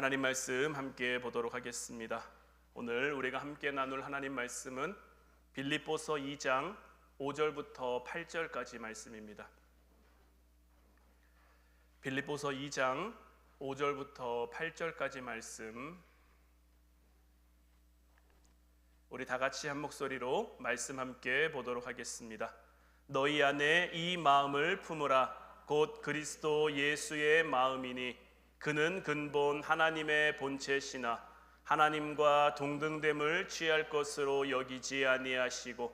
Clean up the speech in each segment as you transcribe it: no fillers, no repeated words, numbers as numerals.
하나님 말씀 함께 보도록 하겠습니다. 오늘 우리가 함께 나눌 하나님 말씀은 빌립보서 2장 5절부터 8절까지 말씀입니다. 빌립보서 2장 5절부터 8절까지 말씀, 우리 다 같이 한 목소리로 말씀 함께 보도록 하겠습니다. 너희 안에 이 마음을 품으라. 곧 그리스도 예수의 마음이니 그는 근본 하나님의 본체시나 하나님과 동등됨을 취할 것으로 여기지 아니하시고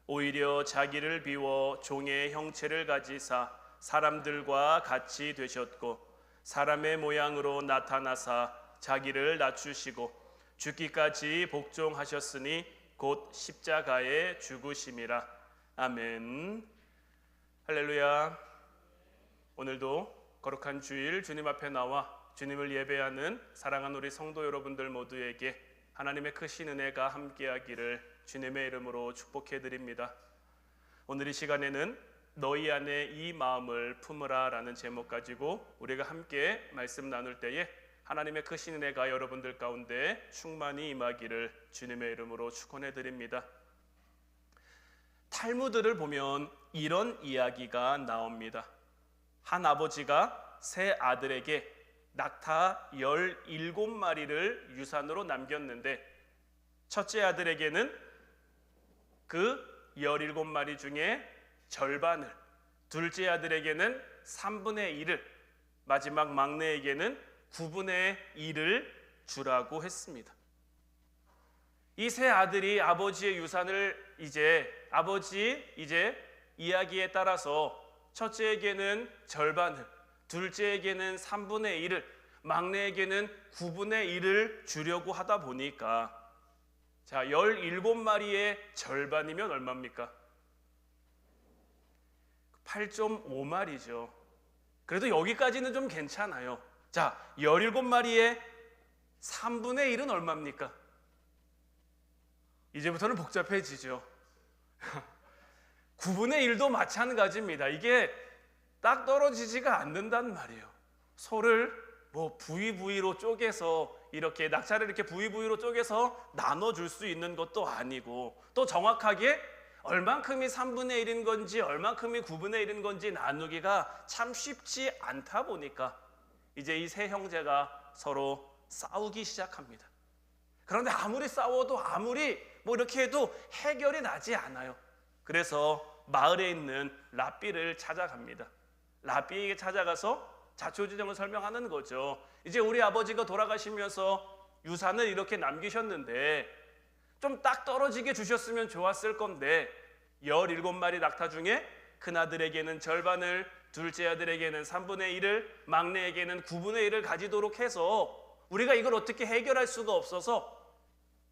오히려 자기를 비워 종의 형체를 가지사 사람들과 같이 되셨고 사람의 모양으로 나타나사 자기를 낮추시고 죽기까지 복종하셨으니 곧 십자가에 죽으심이라. 아멘. 할렐루야. 오늘도 거룩한 주일 주님 앞에 나와 주님을 예배하는 사랑하는 우리 성도 여러분들 모두에게 하나님의 크신 은혜가 함께하기를 주님의 이름으로 축복해 드립니다. 오늘 이 시간에는 너희 안에 이 마음을 품으라 라는 제목 가지고 우리가 함께 말씀 나눌 때에 하나님의 크신 은혜가 여러분들 가운데 충만히 임하기를 주님의 이름으로 축원해 드립니다. 탈무드를 보면 이런 이야기가 나옵니다. 한 아버지가 세 아들에게 낙타 17마리를 유산으로 남겼는데 첫째 아들에게는 그 17마리 중에 절반을, 둘째 아들에게는 3분의 1을, 마지막 막내에게는 9분의 1을 주라고 했습니다. 이 세 아들이 아버지의 유산을 아버지 이야기에 따라서 첫째에게는 절반을, 둘째에게는 3분의 1을, 막내에게는 9분의 1을 주려고 하다 보니까 17마리의 절반이면 얼마입니까? 8.5마리죠. 그래도 여기까지는 좀 괜찮아요. 17마리의 3분의 1은 얼마입니까? 이제부터는 복잡해지죠. 9분의 1도 마찬가지입니다. 이게 딱 떨어지지가 않는단 말이에요. 소를 부위로 쪼개서 이렇게 낙차를 이렇게 부위로 쪼개서 나눠줄 수 있는 것도 아니고 또 정확하게 얼만큼이 3분의 1인 건지 얼만큼이 9분의 1인 건지 나누기가 참 쉽지 않다 보니까 이제 이 세 형제가 서로 싸우기 시작합니다. 그런데 아무리 싸워도 아무리 이렇게 해도 해결이 나지 않아요. 그래서 마을에 있는 랍비를 찾아갑니다. 랍비에게 찾아가서 자초지종을 설명하는 거죠. 이제 우리 아버지가 돌아가시면서 유산을 이렇게 남기셨는데 좀 딱 떨어지게 주셨으면 좋았을 건데 17마리 낙타 중에 큰아들에게는 절반을, 둘째 아들에게는 3분의 1을, 막내에게는 9분의 1을 가지도록 해서 우리가 이걸 어떻게 해결할 수가 없어서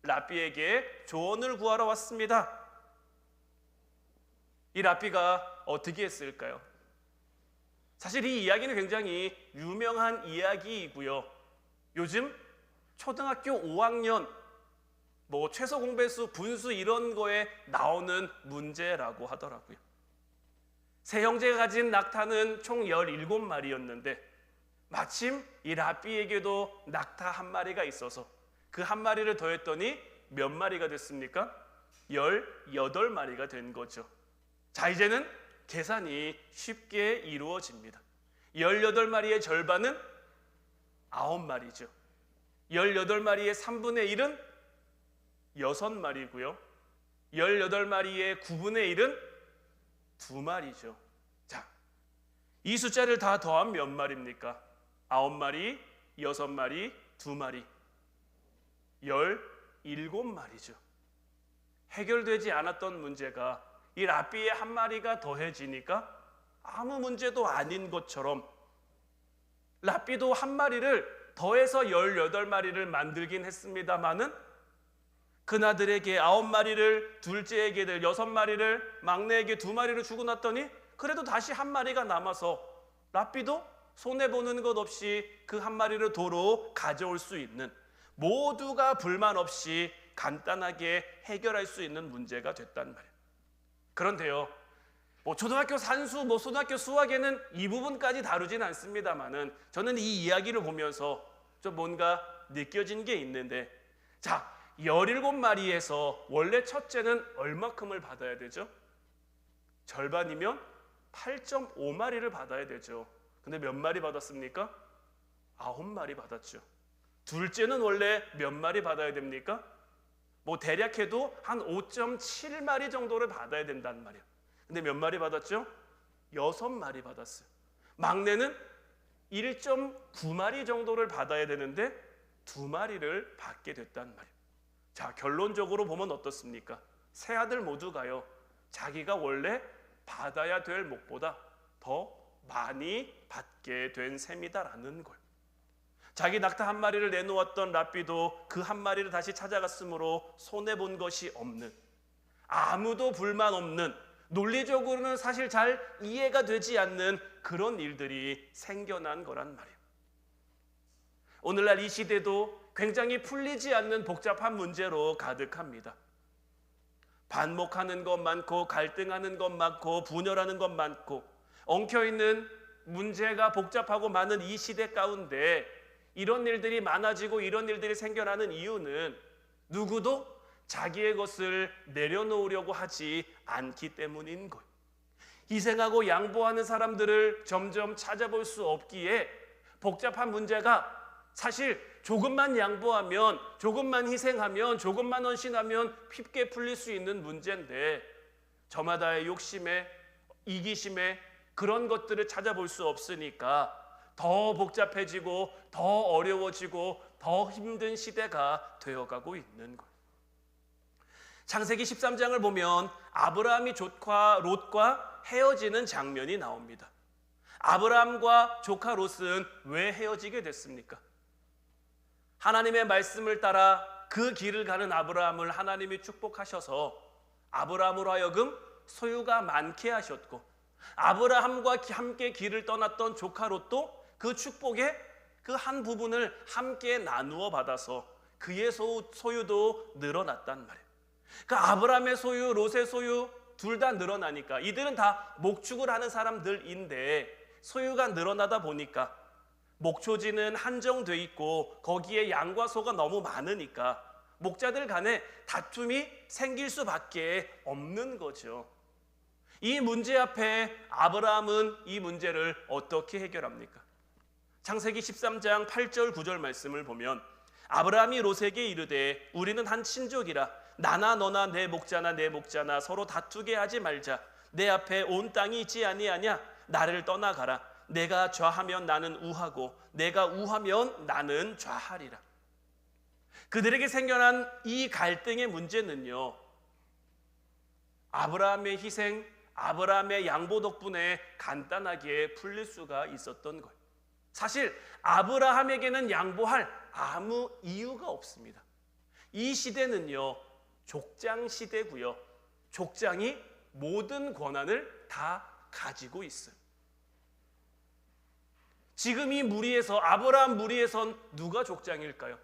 랍비에게 조언을 구하러 왔습니다. 이 랍비가 어떻게 했을까요? 사실 이 이야기는 굉장히 유명한 이야기이고요. 요즘 초등학교 5학년 최소 공배수, 분수 이런 거에 나오는 문제라고 하더라고요. 세 형제가 가진 낙타는 총 17마리였는데 마침 이 랍비에게도 낙타 한 마리가 있어서 그 한 마리를 더했더니 몇 마리가 됐습니까? 18마리가 된 거죠. 이제는 계산이 쉽게 이루어집니다. 18마리의 절반은 9마리죠. 18마리의 3분의 1은 6마리고요. 18마리의 9분의 1은 2마리죠. 이 숫자를 다 더하면 몇 마리입니까? 9마리, 6마리, 2마리. 17마리죠. 해결되지 않았던 문제가 이 랍비의 한 마리가 더해지니까 아무 문제도 아닌 것처럼 랍비도 한 마리를 더해서 18마리를 만들긴 했습니다마는 큰아들에게 9마리를, 둘째에게 6마리를, 막내에게 2마리를 주고 났더니 그래도 다시 한 마리가 남아서 랍비도 손해보는 것 없이 그 한 마리를 도로 가져올 수 있는, 모두가 불만 없이 간단하게 해결할 수 있는 문제가 됐단 말이에요. 그런데요, 초등학교 산수, 초등학교 수학에는 이 부분까지 다루진 않습니다만은 저는 이 이야기를 보면서 좀 뭔가 느껴진 게 있는데, 자, 17마리에서 원래 첫째는 얼마큼을 받아야 되죠? 절반이면 8.5마리를 받아야 되죠. 근데 몇 마리 받았습니까? 9마리 받았죠. 둘째는 원래 몇 마리 받아야 됩니까? 뭐 대략 해도 한 5.7마리 정도를 받아야 된단 말이에요. 근데 몇 마리 받았죠? 6마리 받았어요. 막내는 1.9마리 정도를 받아야 되는데 2마리를 받게 됐단 말이에요. 자, 결론적으로 보면 어떻습니까? 세 아들 모두가요, 자기가 원래 받아야 될 목보다 더 많이 받게 된 셈이다라는 거예요. 자기 낙타 한 마리를 내놓았던 랍비도 그 한 마리를 다시 찾아갔으므로 손해본 것이 없는, 아무도 불만 없는, 논리적으로는 사실 잘 이해가 되지 않는 그런 일들이 생겨난 거란 말이에요. 오늘날 이 시대도 굉장히 풀리지 않는 복잡한 문제로 가득합니다. 반목하는 것 많고, 갈등하는 것 많고, 분열하는 것 많고, 엉켜있는 문제가 복잡하고 많은 이 시대 가운데 이런 일들이 많아지고 이런 일들이 생겨나는 이유는 누구도 자기의 것을 내려놓으려고 하지 않기 때문인 거예요. 희생하고 양보하는 사람들을 점점 찾아볼 수 없기에 복잡한 문제가 사실 조금만 양보하면, 조금만 희생하면, 조금만 헌신하면 쉽게 풀릴 수 있는 문제인데, 저마다의 욕심에, 이기심에 그런 것들을 찾아볼 수 없으니까 더 복잡해지고 더 어려워지고 더 힘든 시대가 되어가고 있는 거예요. 창세기 13장을 보면 아브라함이 조카 롯과 헤어지는 장면이 나옵니다. 아브라함과 조카 롯은 왜 헤어지게 됐습니까? 하나님의 말씀을 따라 그 길을 가는 아브라함을 하나님이 축복하셔서 아브라함으로 하여금 소유가 많게 하셨고, 아브라함과 함께 길을 떠났던 조카 롯도 그 축복의 그 한 부분을 함께 나누어 받아서 그의 소유도 늘어났단 말이에요. 그러니까 아브라함의 소유, 롯의 소유 둘 다 늘어나니까 이들은 다 목축을 하는 사람들인데, 소유가 늘어나다 보니까 목초지는 한정돼 있고 거기에 양과 소가 너무 많으니까 목자들 간에 다툼이 생길 수밖에 없는 거죠. 이 문제 앞에 아브라함은 이 문제를 어떻게 해결합니까? 창세기 13장 8절 9절 말씀을 보면 아브라함이 롯에게 이르되 우리는 한 친족이라 나나 너나 내 목자나 내 목자나 서로 다투게 하지 말자. 내 앞에 온 땅이 있지 아니하냐? 나를 떠나가라. 내가 좌하면 나는 우하고 내가 우하면 나는 좌하리라. 그들에게 생겨난 이 갈등의 문제는요, 아브라함의 희생, 아브라함의 양보 덕분에 간단하게 풀릴 수가 있었던 거예요. 사실 아브라함에게는 양보할 아무 이유가 없습니다. 이 시대는요, 족장 시대고요, 족장이 모든 권한을 다 가지고 있어요. 지금 이 무리에서, 아브라함 무리에선 누가 족장일까요?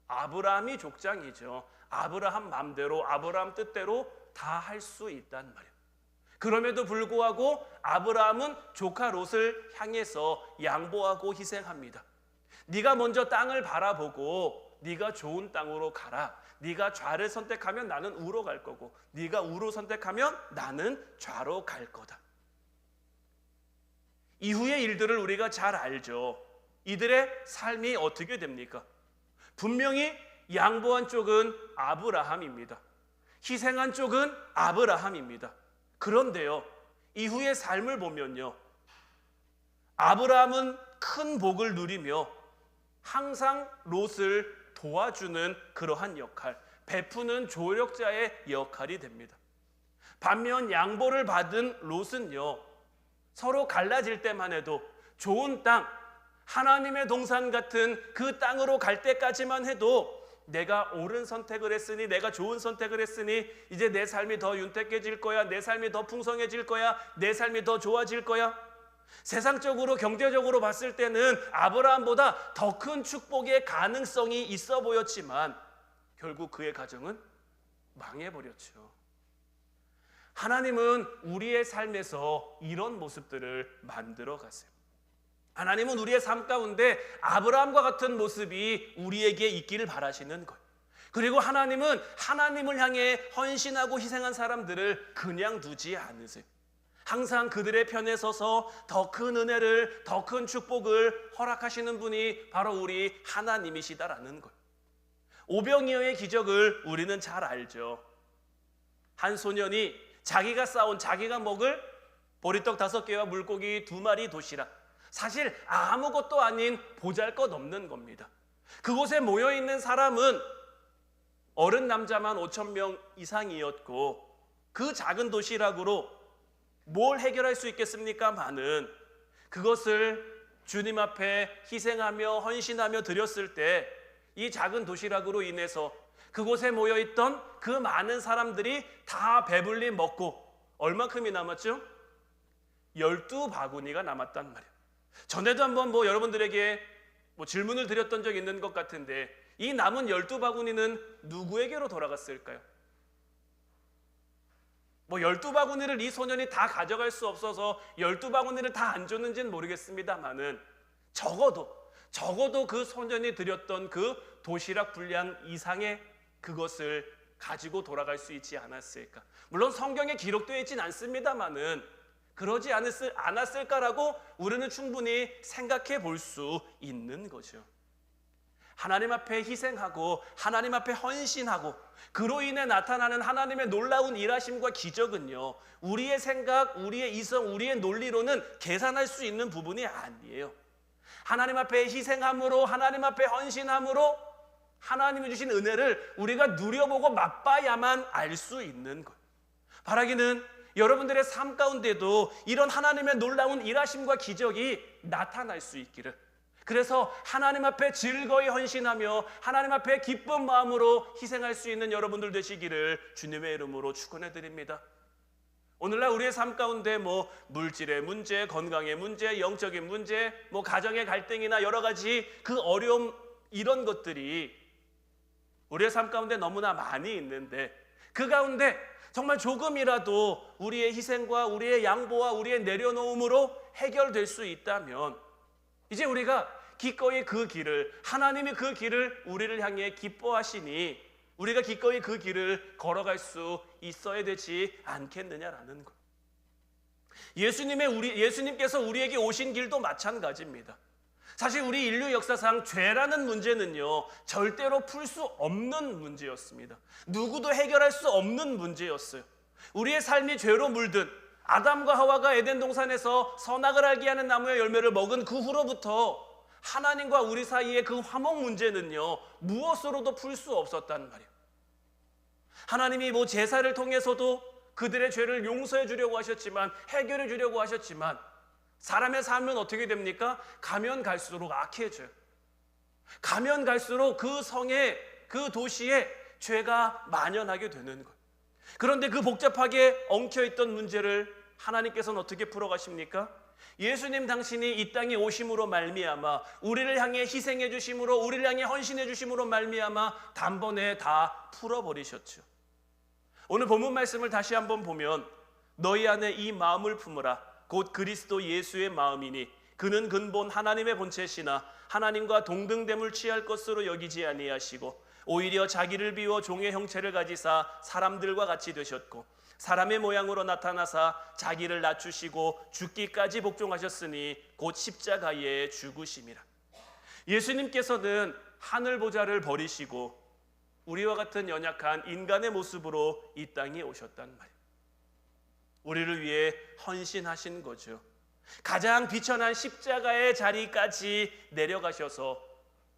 아브라함이 족장이죠. 아브라함 맘대로, 아브라함 뜻대로 다 할 수 있단 말이에요. 그럼에도 불구하고 아브라함은 조카 롯을 향해서 양보하고 희생합니다. 네가 먼저 땅을 바라보고 네가 좋은 땅으로 가라. 네가 좌를 선택하면 나는 우로 갈 거고, 네가 우로 선택하면 나는 좌로 갈 거다. 이후의 일들을 우리가 잘 알죠. 이들의 삶이 어떻게 됩니까? 분명히 양보한 쪽은 아브라함입니다. 희생한 쪽은 아브라함입니다. 그런데요, 이후의 삶을 보면요, 아브라함은 큰 복을 누리며 항상 롯을 도와주는 그러한 역할, 베푸는 조력자의 역할이 됩니다. 반면 양보를 받은 롯은요, 서로 갈라질 때만 해도 좋은 땅, 하나님의 동산 같은 그 땅으로 갈 때까지만 해도 내가 옳은 선택을 했으니, 내가 좋은 선택을 했으니 이제 내 삶이 더 윤택해질 거야, 내 삶이 더 풍성해질 거야, 내 삶이 더 좋아질 거야. 세상적으로, 경제적으로 봤을 때는 아브라함보다 더 큰 축복의 가능성이 있어 보였지만 결국 그의 가정은 망해버렸죠. 하나님은 우리의 삶에서 이런 모습들을 만들어 가세요. 하나님은 우리의 삶 가운데 아브라함과 같은 모습이 우리에게 있기를 바라시는 거예요. 그리고 하나님은 하나님을 향해 헌신하고 희생한 사람들을 그냥 두지 않으세요. 항상 그들의 편에 서서 더 큰 은혜를, 더 큰 축복을 허락하시는 분이 바로 우리 하나님이시다라는 거예요. 오병이어의 기적을 우리는 잘 알죠. 한 소년이 자기가 쌓은, 자기가 먹을 보리떡 5개와 물고기 2마리 도시락, 사실 아무것도 아닌 보잘것없는 겁니다. 그곳에 모여있는 사람은 어른 남자만 5,000명 이상이었고 그 작은 도시락으로 뭘 해결할 수 있겠습니까마는 그것을 주님 앞에 희생하며 헌신하며 드렸을 때 이 작은 도시락으로 인해서 그곳에 모여있던 그 많은 사람들이 다 배불리 먹고 얼마큼이 남았죠? 12바구니가 남았단 말이에요. 전에도 한번 여러분들에게 질문을 드렸던 적이 있는 것 같은데 이 남은 12바구니는 누구에게로 돌아갔을까요? 12바구니를 이 소년이 다 가져갈 수 없어서 12바구니를 다 안 줬는지는 모르겠습니다만은 적어도 그 소년이 드렸던 그 도시락 분량 이상의 그것을 가지고 돌아갈 수 있지 않았을까. 물론 성경에 기록되어 있지는 않습니다만은 그러지 않았을까라고 우리는 충분히 생각해 볼 수 있는 거죠. 하나님 앞에 희생하고 하나님 앞에 헌신하고 그로 인해 나타나는 하나님의 놀라운 일하심과 기적은요, 우리의 생각, 우리의 이성, 우리의 논리로는 계산할 수 있는 부분이 아니에요. 하나님 앞에 희생함으로, 하나님 앞에 헌신함으로 하나님이 주신 은혜를 우리가 누려보고 맛봐야만 알 수 있는 것. 바라기는 여러분들의 삶 가운데도 이런 하나님의 놀라운 일하심과 기적이 나타날 수 있기를, 그래서 하나님 앞에 즐거이 헌신하며 하나님 앞에 기쁜 마음으로 희생할 수 있는 여러분들 되시기를 주님의 이름으로 축원해 드립니다. 오늘날 우리의 삶 가운데 물질의 문제, 건강의 문제, 영적인 문제, 가정의 갈등이나 여러 가지 그 어려움, 이런 것들이 우리의 삶 가운데 너무나 많이 있는데 그 가운데 정말 조금이라도 우리의 희생과 우리의 양보와 우리의 내려놓음으로 해결될 수 있다면 이제 우리가 기꺼이 그 길을, 하나님이 그 길을 우리를 향해 기뻐하시니 우리가 기꺼이 그 길을 걸어갈 수 있어야 되지 않겠느냐라는 것. 예수님께서 우리에게 오신 길도 마찬가지입니다. 사실 우리 인류 역사상 죄라는 문제는요, 절대로 풀 수 없는 문제였습니다. 누구도 해결할 수 없는 문제였어요. 우리의 삶이 죄로 물든 아담과 하와가 에덴 동산에서 선악을 알게 하는 나무의 열매를 먹은 그 후로부터 하나님과 우리 사이의 그 화목 문제는요, 무엇으로도 풀 수 없었단 말이에요. 하나님이 제사를 통해서도 그들의 죄를 용서해 주려고 하셨지만, 해결해 주려고 하셨지만, 사람의 삶은 어떻게 됩니까? 가면 갈수록 악해져요. 가면 갈수록 그 성에, 그 도시에 죄가 만연하게 되는 거예요. 그런데 그 복잡하게 엉켜있던 문제를 하나님께서는 어떻게 풀어가십니까? 예수님 당신이 이 땅에 오심으로 말미암아, 우리를 향해 희생해 주심으로, 우리를 향해 헌신해 주심으로 말미암아 단번에 다 풀어버리셨죠. 오늘 본문 말씀을 다시 한번 보면, 너희 안에 이 마음을 품으라 곧 그리스도 예수의 마음이니 그는 근본 하나님의 본체시나 하나님과 동등됨을 취할 것으로 여기지 아니하시고 오히려 자기를 비워 종의 형체를 가지사 사람들과 같이 되셨고 사람의 모양으로 나타나사 자기를 낮추시고 죽기까지 복종하셨으니 곧 십자가에 죽으심이라. 예수님께서는 하늘 보좌를 버리시고 우리와 같은 연약한 인간의 모습으로 이 땅에 오셨단 말이에요. 우리를 위해 헌신하신 거죠. 가장 비천한 십자가의 자리까지 내려가셔서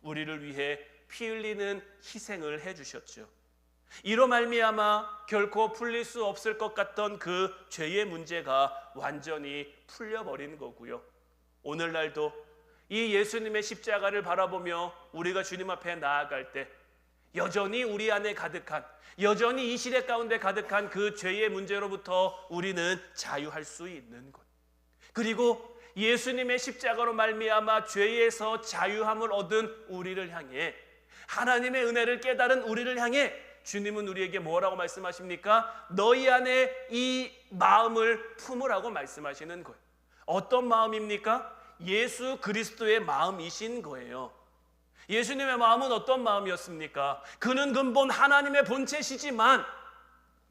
우리를 위해 피 흘리는 희생을 해주셨죠. 이로 말미암아 결코 풀릴 수 없을 것 같던 그 죄의 문제가 완전히 풀려버린 거고요. 오늘날도 이 예수님의 십자가를 바라보며 우리가 주님 앞에 나아갈 때 여전히 우리 안에 가득한, 여전히 이 시대 가운데 가득한 그 죄의 문제로부터 우리는 자유할 수 있는 것, 그리고 예수님의 십자가로 말미암아 죄에서 자유함을 얻은 우리를 향해, 하나님의 은혜를 깨달은 우리를 향해 주님은 우리에게 뭐라고 말씀하십니까? 너희 안에 이 마음을 품으라고 말씀하시는 거예요. 어떤 마음입니까? 예수 그리스도의 마음이신 거예요. 예수님의 마음은 어떤 마음이었습니까? 그는 근본 하나님의 본체시지만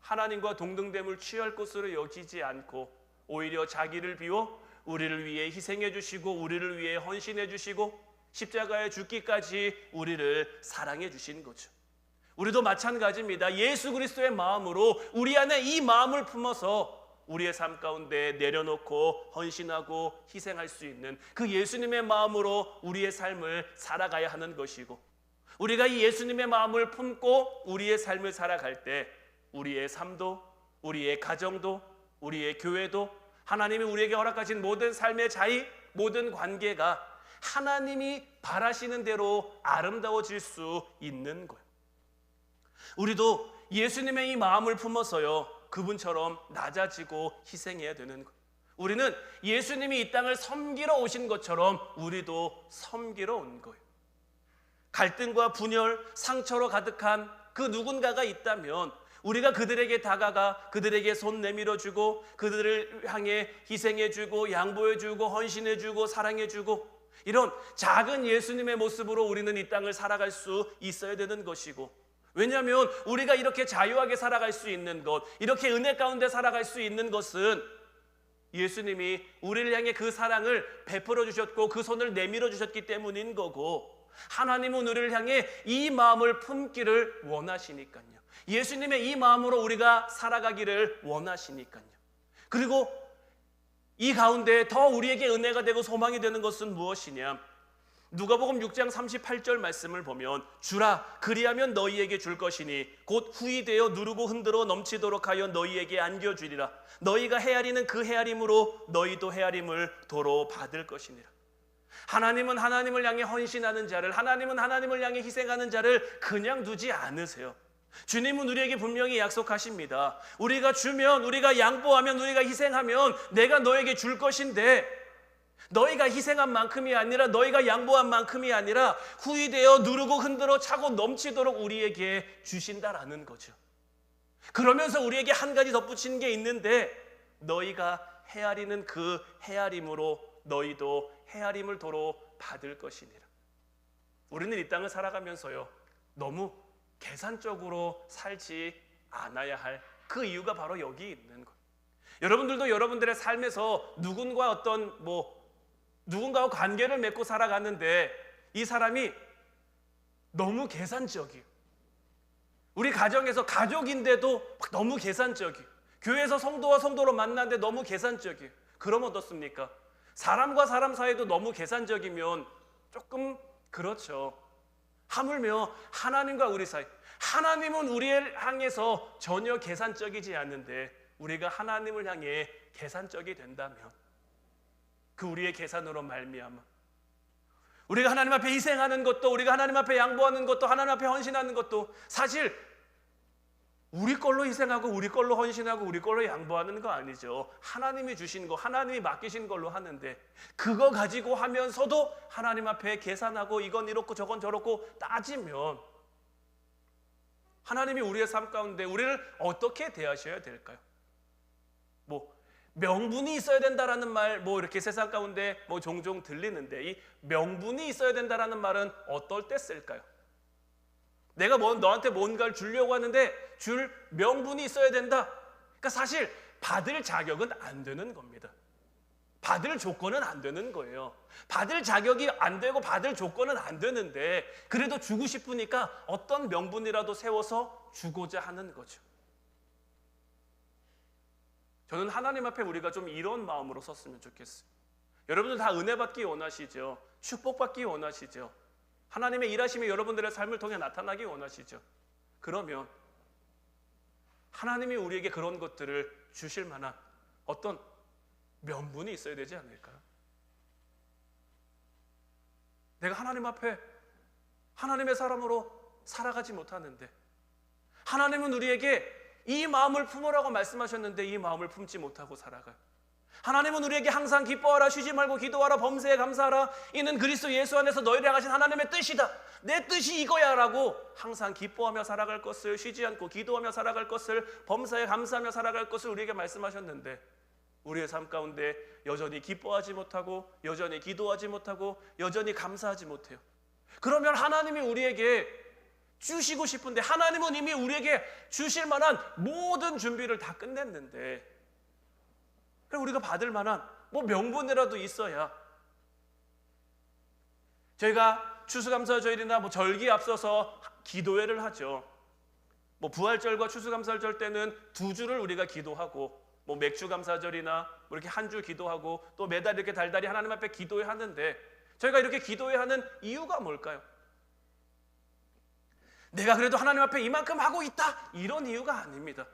하나님과 동등됨을 취할 것으로 여기지 않고 오히려 자기를 비워 우리를 위해 희생해 주시고 우리를 위해 헌신해 주시고 십자가에 죽기까지 우리를 사랑해 주신 거죠. 우리도 마찬가지입니다. 예수 그리스도의 마음으로 우리 안에 이 마음을 품어서 우리의 삶 가운데 내려놓고 헌신하고 희생할 수 있는 그 예수님의 마음으로 우리의 삶을 살아가야 하는 것이고, 우리가 이 예수님의 마음을 품고 우리의 삶을 살아갈 때 우리의 삶도, 우리의 가정도, 우리의 교회도, 하나님이 우리에게 허락하신 모든 삶의 자유, 모든 관계가 하나님이 바라시는 대로 아름다워질 수 있는 거예요. 우리도 예수님의 이 마음을 품어서요, 그분처럼 낮아지고 희생해야 되는 거예요. 우리는 예수님이 이 땅을 섬기러 오신 것처럼 우리도 섬기러 온 거예요. 갈등과 분열, 상처로 가득한 그 누군가가 있다면 우리가 그들에게 다가가 그들에게 손 내밀어주고 그들을 향해 희생해주고 양보해주고 헌신해주고 사랑해주고 이런 작은 예수님의 모습으로 우리는 이 땅을 살아갈 수 있어야 되는 것이고, 왜냐하면 우리가 이렇게 자유하게 살아갈 수 있는 것, 이렇게 은혜 가운데 살아갈 수 있는 것은 예수님이 우리를 향해 그 사랑을 베풀어 주셨고 그 손을 내밀어 주셨기 때문인 거고, 하나님은 우리를 향해 이 마음을 품기를 원하시니까요. 예수님의 이 마음으로 우리가 살아가기를 원하시니까요. 그리고 이 가운데 더 우리에게 은혜가 되고 소망이 되는 것은 무엇이냐? 누가복음 6장 38절 말씀을 보면 주라 그리하면 너희에게 줄 것이니 곧 후히 되어 누르고 흔들어 넘치도록 하여 너희에게 안겨주리라. 너희가 헤아리는 그 헤아림으로 너희도 헤아림을 도로 받을 것이니라. 하나님은 하나님을 향해 헌신하는 자를, 하나님은 하나님을 향해 희생하는 자를 그냥 두지 않으세요. 주님은 우리에게 분명히 약속하십니다. 우리가 주면, 우리가 양보하면, 우리가 희생하면 내가 너에게 줄 것인데, 너희가 희생한 만큼이 아니라, 너희가 양보한 만큼이 아니라 후히 되어 누르고 흔들어 차고 넘치도록 우리에게 주신다라는 거죠. 그러면서 우리에게 한 가지 덧붙이는 게 있는데, 너희가 헤아리는 그 헤아림으로 너희도 헤아림을 도로 받을 것이니라. 우리는 이 땅을 살아가면서요, 너무 계산적으로 살지 않아야 할 그 이유가 바로 여기 있는 거예요. 여러분들도 여러분들의 삶에서 누군가와 관계를 맺고 살아가는데 이 사람이 너무 계산적이에요. 우리 가정에서 가족인데도 너무 계산적이에요. 교회에서 성도와 성도로 만나는데 너무 계산적이에요. 그럼 어떻습니까? 사람과 사람 사이도 너무 계산적이면 조금 그렇죠. 하물며 하나님과 우리 사이, 하나님은 우리를 향해서 전혀 계산적이지 않는데 우리가 하나님을 향해 계산적이 된다면 그 우리의 계산으로 말미암아 우리가 하나님 앞에 희생하는 것도, 우리가 하나님 앞에 양보하는 것도, 하나님 앞에 헌신하는 것도 사실 우리 걸로 희생하고 우리 걸로 헌신하고 우리 걸로 양보하는 거 아니죠. 하나님이 주신 거, 하나님이 맡기신 걸로 하는데 그거 가지고 하면서도 하나님 앞에 계산하고 이건 이렇고 저건 저렇고 따지면 하나님이 우리의 삶 가운데 우리를 어떻게 대하셔야 될까요? 명분이 있어야 된다라는 말 이렇게 세상 가운데 종종 들리는데, 이 명분이 있어야 된다라는 말은 어떨 때 쓸까요? 내가 너한테 뭔가를 주려고 하는데 줄 명분이 있어야 된다. 그러니까 사실 받을 자격은 안 되는 겁니다. 받을 조건은 안 되는 거예요. 받을 자격이 안 되고 받을 조건은 안 되는데 그래도 주고 싶으니까 어떤 명분이라도 세워서 주고자 하는 거죠. 저는 하나님 앞에 우리가 좀 이런 마음으로 섰으면 좋겠어요. 여러분들 다 은혜 받기 원하시죠? 축복받기 원하시죠? 하나님의 일하심이 여러분들의 삶을 통해 나타나기 원하시죠? 그러면 하나님이 우리에게 그런 것들을 주실 만한 어떤 명분이 있어야 되지 않을까요? 내가 하나님 앞에 하나님의 사람으로 살아가지 못하는데 하나님은 우리에게 이 마음을 품으라고 말씀하셨는데 이 마음을 품지 못하고 살아가요. 하나님은 우리에게 항상 기뻐하라, 쉬지 말고 기도하라, 범사에 감사하라, 이는 그리스도 예수 안에서 너희를 향하신 하나님의 뜻이다, 내 뜻이 이거야 라고 항상 기뻐하며 살아갈 것을, 쉬지 않고 기도하며 살아갈 것을, 범사에 감사하며 살아갈 것을 우리에게 말씀하셨는데 우리의 삶 가운데 여전히 기뻐하지 못하고 여전히 기도하지 못하고 여전히 감사하지 못해요. 그러면 하나님이 우리에게 주시고 싶은데, 하나님은 이미 우리에게 주실 만한 모든 준비를 다 끝냈는데, 그럼 우리가 받을 만한 명분이라도 있어야. 저희가 추수감사절이나 절기에 앞서서 기도회를 하죠. 부활절과 추수감사절 때는 2주를 우리가 기도하고, 맥주감사절이나 이렇게 한 주 기도하고, 또 매달 이렇게 달달이 하나님 앞에 기도회 하는데, 저희가 이렇게 기도회 하는 이유가 뭘까요? 내가 그래도 하나님 앞에 이만큼 하고 있다, 이런 이유가 아닙니다.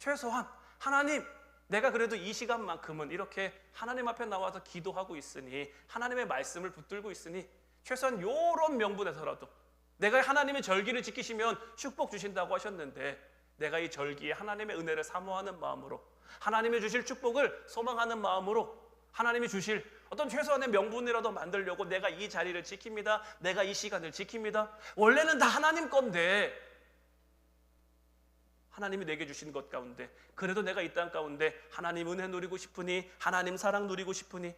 최소한 하나님, 내가 그래도 이 시간만큼은 이렇게 하나님 앞에 나와서 기도하고 있으니, 하나님의 말씀을 붙들고 있으니, 최소한 이런 명분에서라도 내가 하나님의 절기를 지키시면 축복 주신다고 하셨는데, 내가 이 절기에 하나님의 은혜를 사모하는 마음으로, 하나님이 주실 축복을 소망하는 마음으로, 하나님이 주실 어떤 최소한의 명분이라도 만들려고 내가 이 자리를 지킵니다. 내가 이 시간을 지킵니다. 원래는 다 하나님 건데, 하나님이 내게 주신 것 가운데 그래도 내가 이 땅 가운데 하나님 은혜 누리고 싶으니, 하나님 사랑 누리고 싶으니,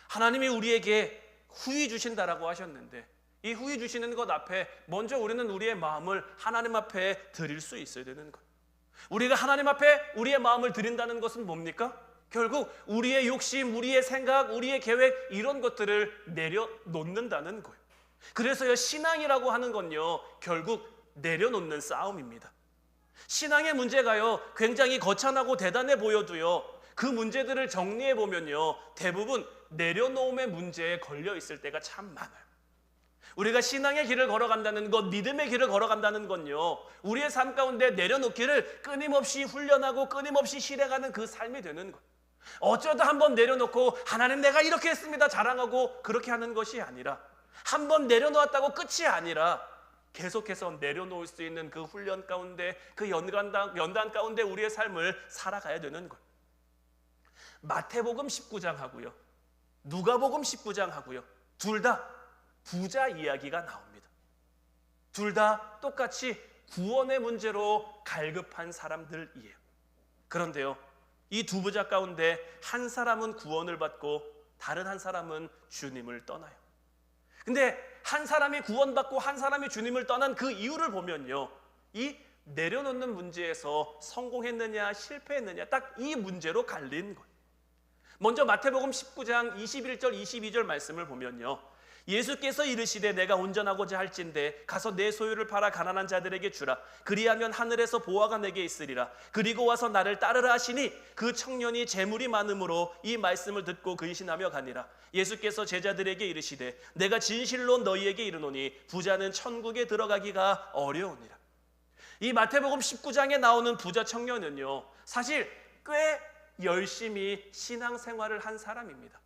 하나님이 우리에게 후히 주신다라고 하셨는데, 이 후히 주시는 것 앞에 먼저 우리는 우리의 마음을 하나님 앞에 드릴 수 있어야 되는 것. 우리가 하나님 앞에 우리의 마음을 드린다는 것은 뭡니까? 결국 우리의 욕심, 우리의 생각, 우리의 계획, 이런 것들을 내려놓는다는 거예요. 그래서요, 신앙이라고 하는 건요, 결국 내려놓는 싸움입니다. 신앙의 문제가요, 굉장히 거창하고 대단해 보여도요, 그 문제들을 정리해 보면요, 대부분 내려놓음의 문제에 걸려 있을 때가 참 많아요. 우리가 신앙의 길을 걸어간다는 것, 믿음의 길을 걸어간다는 건요, 우리의 삶 가운데 내려놓기를 끊임없이 훈련하고 끊임없이 실행하는 그 삶이 되는 것. 어쩌다 한번 내려놓고 하나님 내가 이렇게 했습니다 자랑하고 그렇게 하는 것이 아니라, 한번 내려놓았다고 끝이 아니라 계속해서 내려놓을 수 있는 그 훈련 가운데, 그 연단 가운데 우리의 삶을 살아가야 되는 것. 마태복음 19장 하고요, 누가복음 19장 하고요, 둘 다 부자 이야기가 나옵니다. 둘 다 똑같이 구원의 문제로 갈급한 사람들이에요. 그런데요, 이 두 부자 가운데 한 사람은 구원을 받고 다른 한 사람은 주님을 떠나요. 근데 한 사람이 구원받고 한 사람이 주님을 떠난 그 이유를 보면요, 이 내려놓는 문제에서 성공했느냐 실패했느냐, 딱 이 문제로 갈린 거예요. 먼저 마태복음 19장 21절 22절 말씀을 보면요, 예수께서 이르시되 내가 온전하고자 할진대 가서 내 소유를 팔아 가난한 자들에게 주라. 그리하면 하늘에서 보화가 내게 있으리라. 그리고 와서 나를 따르라 하시니, 그 청년이 재물이 많음으로 이 말씀을 듣고 근신하며 가니라. 예수께서 제자들에게 이르시되 내가 진실로 너희에게 이르노니 부자는 천국에 들어가기가 어려우니라. 이 마태복음 19장에 나오는 부자 청년은요, 사실 꽤 열심히 신앙생활을 한 사람입니다.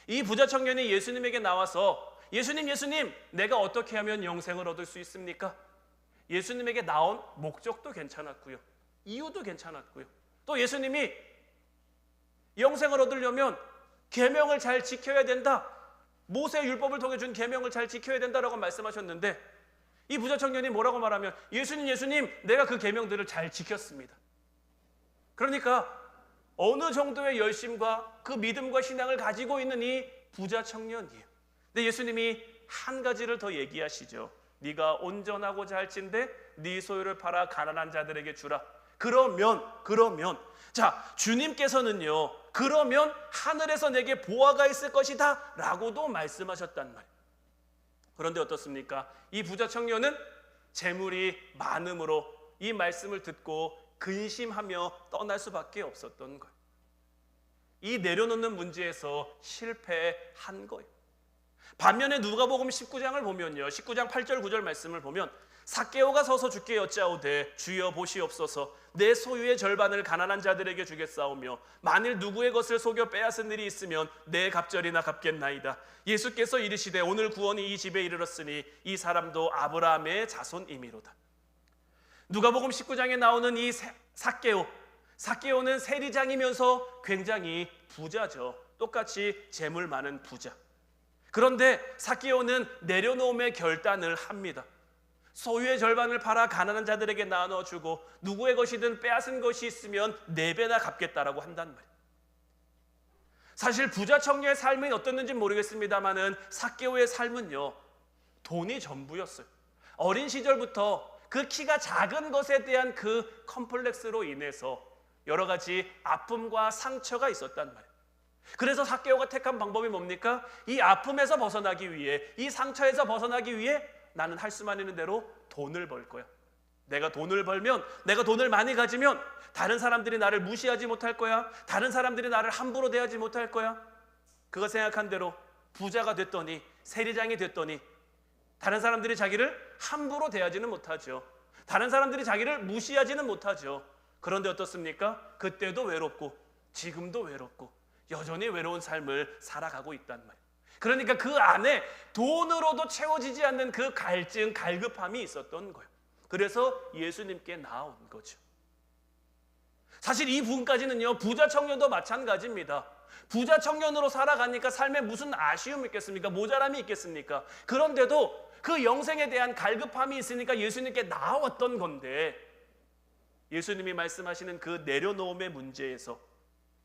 이 부자 청년이 예수님에게 나와서 예수님, 내가 어떻게 하면 영생을 얻을 수 있습니까? 예수님에게 나온 목적도 괜찮았고요, 이유도 괜찮았고요, 또 예수님이 영생을 얻으려면 계명을 잘 지켜야 된다, 모세 율법을 통해 준 계명을 잘 지켜야 된다라고 말씀하셨는데, 이 부자 청년이 뭐라고 말하면 예수님, 내가 그 계명들을 잘 지켰습니다. 그러니까 어느 정도의 열심과 그 믿음과 신앙을 가지고 있는 이 부자 청년이에요. 근데 예수님이 한 가지를 더 얘기하시죠. 네가 온전하고자 할진대 네 소유를 팔아 가난한 자들에게 주라. 그러면 자, 주님께서는요, 그러면 하늘에서 내게 보화가 있을 것이다 라고도 말씀하셨단 말이에요. 그런데 어떻습니까? 이 부자 청년은 재물이 많음으로 이 말씀을 듣고 근심하며 떠날 수밖에 없었던 거예요. 이 내려놓는 문제에서 실패한 거예요. 반면에 누가복음 19장을 보면요, 19장 8절 9절 말씀을 보면 삭개오가 서서 주께 여짜오되 주여 보시옵소서, 내 소유의 절반을 가난한 자들에게 주겠사오며 만일 누구의 것을 속여 빼앗은 일이 있으면 내 갑절이나 갚겠나이다. 예수께서 이르시되 오늘 구원이 이 집에 이르렀으니 이 사람도 아브라함의 자손이미로다. 누가복음 19장에 나오는 이 삭개오는 세리장이면서 굉장히 부자죠. 똑같이 재물 많은 부자. 그런데 삭개오는 내려놓음의 결단을 합니다. 소유의 절반을 팔아 가난한 자들에게 나눠주고 누구의 것이든 빼앗은 것이 있으면 4배나 갚겠다라고 한단 말이에요. 사실 부자 청년의 삶이 어땠는지 모르겠습니다만은 삭개오의 삶은요, 돈이 전부였어요. 어린 시절부터 그 키가 작은 것에 대한 그 컴플렉스로 인해서 여러 가지 아픔과 상처가 있었단 말이에요. 그래서 삭개오가 택한 방법이 뭡니까? 이 아픔에서 벗어나기 위해, 이 상처에서 벗어나기 위해 나는 할 수만 있는 대로 돈을 벌 거야. 내가 돈을 벌면, 내가 돈을 많이 가지면 다른 사람들이 나를 무시하지 못할 거야. 다른 사람들이 나를 함부로 대하지 못할 거야. 그거 생각한 대로 부자가 됐더니, 세리장이 됐더니 다른 사람들이 자기를 함부로 대하지는 못하죠. 다른 사람들이 자기를 무시하지는 못하죠. 그런데 어떻습니까? 그때도 외롭고 지금도 외롭고 여전히 외로운 삶을 살아가고 있단 말이에요. 그러니까 그 안에 돈으로도 채워지지 않는 그 갈증, 갈급함이 있었던 거예요. 그래서 예수님께 나온 거죠. 사실 이 부분까지는요, 부자 청년도 마찬가지입니다. 부자 청년으로 살아가니까 삶에 무슨 아쉬움이 있겠습니까? 모자람이 있겠습니까? 그런데도 그 영생에 대한 갈급함이 있으니까 예수님께 나왔던 건데, 예수님이 말씀하시는 그 내려놓음의 문제에서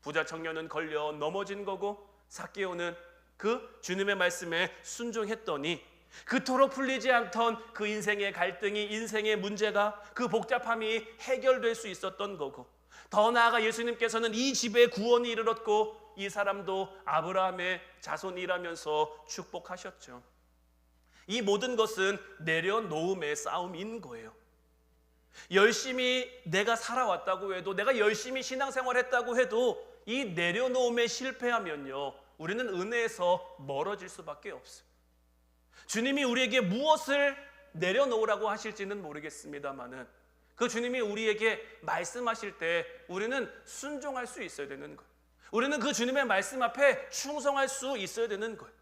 부자 청년은 걸려 넘어진 거고 삭개오는 그 주님의 말씀에 순종했더니 그토록 풀리지 않던 그 인생의 갈등이, 인생의 문제가, 그 복잡함이 해결될 수 있었던 거고, 더 나아가 예수님께서는 이 집에 구원이 이르렀고 이 사람도 아브라함의 자손이라면서 축복하셨죠. 이 모든 것은 내려놓음의 싸움인 거예요. 열심히 내가 살아왔다고 해도, 내가 열심히 신앙생활했다고 해도 이 내려놓음에 실패하면요, 우리는 은혜에서 멀어질 수밖에 없어요. 주님이 우리에게 무엇을 내려놓으라고 하실지는 모르겠습니다만은 그 주님이 우리에게 말씀하실 때 우리는 순종할 수 있어야 되는 거예요. 우리는 그 주님의 말씀 앞에 충성할 수 있어야 되는 거예요.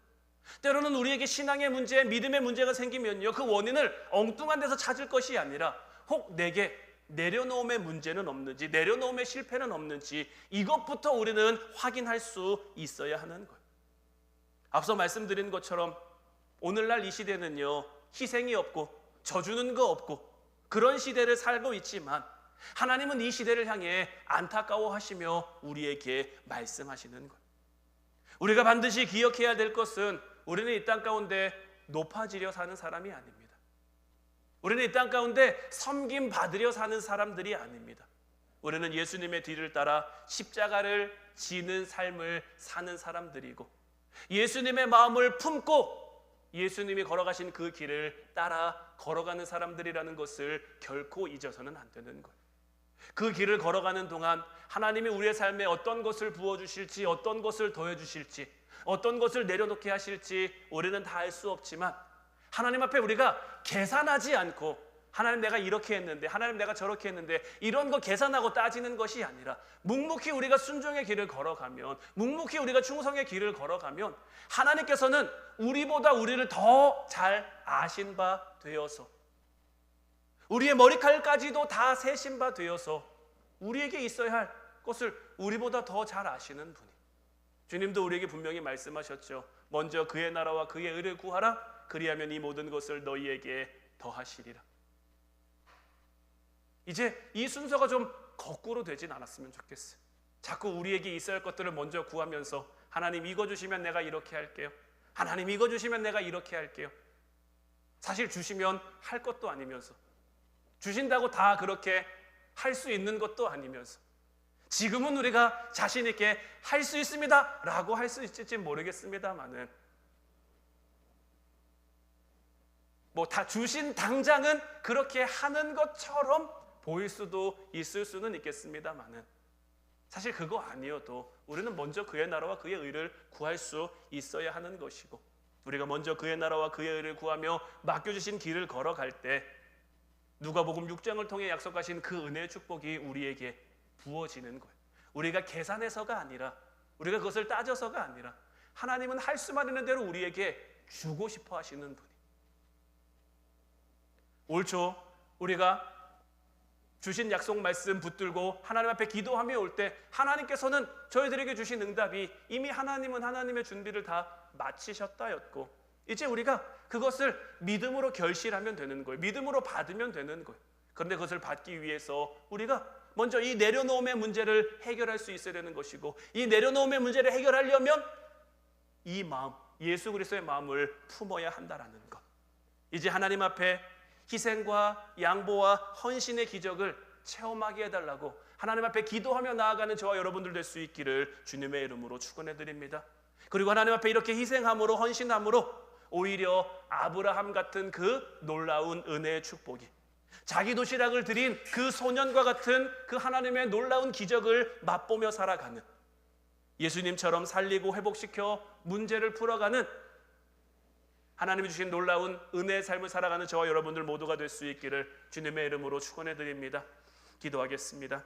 때로는 우리에게 신앙의 문제, 믿음의 문제가 생기면요, 그 원인을 엉뚱한 데서 찾을 것이 아니라 혹 내게 내려놓음의 문제는 없는지, 내려놓음의 실패는 없는지, 이것부터 우리는 확인할 수 있어야 하는 거예요. 앞서 말씀드린 것처럼 오늘날 이 시대는요, 희생이 없고 져주는 거 없고 그런 시대를 살고 있지만 하나님은 이 시대를 향해 안타까워하시며 우리에게 말씀하시는 거예요. 우리가 반드시 기억해야 될 것은 우리는 이 땅 가운데 높아지려 사는 사람이 아닙니다. 우리는 이 땅 가운데 섬김 받으려 사는 사람들이 아닙니다. 우리는 예수님의 뒤를 따라 십자가를 지는 삶을 사는 사람들이고, 예수님의 마음을 품고 예수님이 걸어가신 그 길을 따라 걸어가는 사람들이라는 것을 결코 잊어서는 안 되는 거예요. 그 길을 걸어가는 동안 하나님이 우리의 삶에 어떤 것을 부어주실지, 어떤 것을 더해주실지, 어떤 것을 내려놓게 하실지 우리는 다 알 수 없지만 하나님 앞에 우리가 계산하지 않고, 하나님 내가 이렇게 했는데, 하나님 내가 저렇게 했는데, 이런 거 계산하고 따지는 것이 아니라 묵묵히 우리가 순종의 길을 걸어가면, 묵묵히 우리가 충성의 길을 걸어가면 하나님께서는 우리보다 우리를 더 잘 아신 바 되어서, 우리의 머리칼까지도 다 세신 바 되어서 우리에게 있어야 할 것을 우리보다 더 잘 아시는 분이, 주님도 우리에게 분명히 말씀하셨죠. 먼저 그의 나라와 그의 의를 구하라. 그리하면 이 모든 것을 너희에게 더하시리라. 이제 이 순서가 좀 거꾸로 되진 않았으면 좋겠어요. 자꾸 우리에게 있어야 할 것들을 먼저 구하면서 하나님 이거 주시면 내가 이렇게 할게요. 하나님 이거 주시면 내가 이렇게 할게요. 사실 주시면 할 것도 아니면서, 주신다고 다 그렇게 할 수 있는 것도 아니면서, 지금은 우리가 자신 있게 할 수 있습니다 라고 할 수 있을지 모르겠습니다만은 뭐 다 주신 당장은 그렇게 하는 것처럼 보일 수도 있을 수는 있겠습니다만은 사실 그거 아니어도 우리는 먼저 그의 나라와 그의 의를 구할 수 있어야 하는 것이고, 우리가 먼저 그의 나라와 그의 의를 구하며 맡겨주신 길을 걸어갈 때 누가복음 6장을 통해 약속하신 그 은혜의 축복이 우리에게 부어지는 거예요. 우리가 계산해서가 아니라, 우리가 그것을 따져서가 아니라 하나님은 할 수만 있는 대로 우리에게 주고 싶어 하시는 분이. 올 초 우리가 주신 약속 말씀 붙들고 하나님 앞에 기도하며 올 때 하나님께서는 저희들에게 주신 응답이 이미 하나님은 하나님의 준비를 다 마치셨다였고, 이제 우리가 그것을 믿음으로 결실하면 되는 거예요. 믿음으로 받으면 되는 거예요. 그런데 그것을 받기 위해서 우리가 먼저 이 내려놓음의 문제를 해결할 수 있어야 되는 것이고, 이 내려놓음의 문제를 해결하려면 이 마음, 예수 그리스도의 마음을 품어야 한다라는 것. 이제 하나님 앞에 희생과 양보와 헌신의 기적을 체험하게 해달라고 하나님 앞에 기도하며 나아가는 저와 여러분들 될 수 있기를 주님의 이름으로 축원해 드립니다. 그리고 하나님 앞에 이렇게 희생함으로, 헌신함으로 오히려 아브라함 같은 그 놀라운 은혜의 축복이, 자기 도시락을 드린 그 소년과 같은 그 하나님의 놀라운 기적을 맛보며 살아가는, 예수님처럼 살리고 회복시켜 문제를 풀어가는 하나님이 주신 놀라운 은혜의 삶을 살아가는 저와 여러분들 모두가 될 수 있기를 주님의 이름으로 축원해 드립니다. 기도하겠습니다.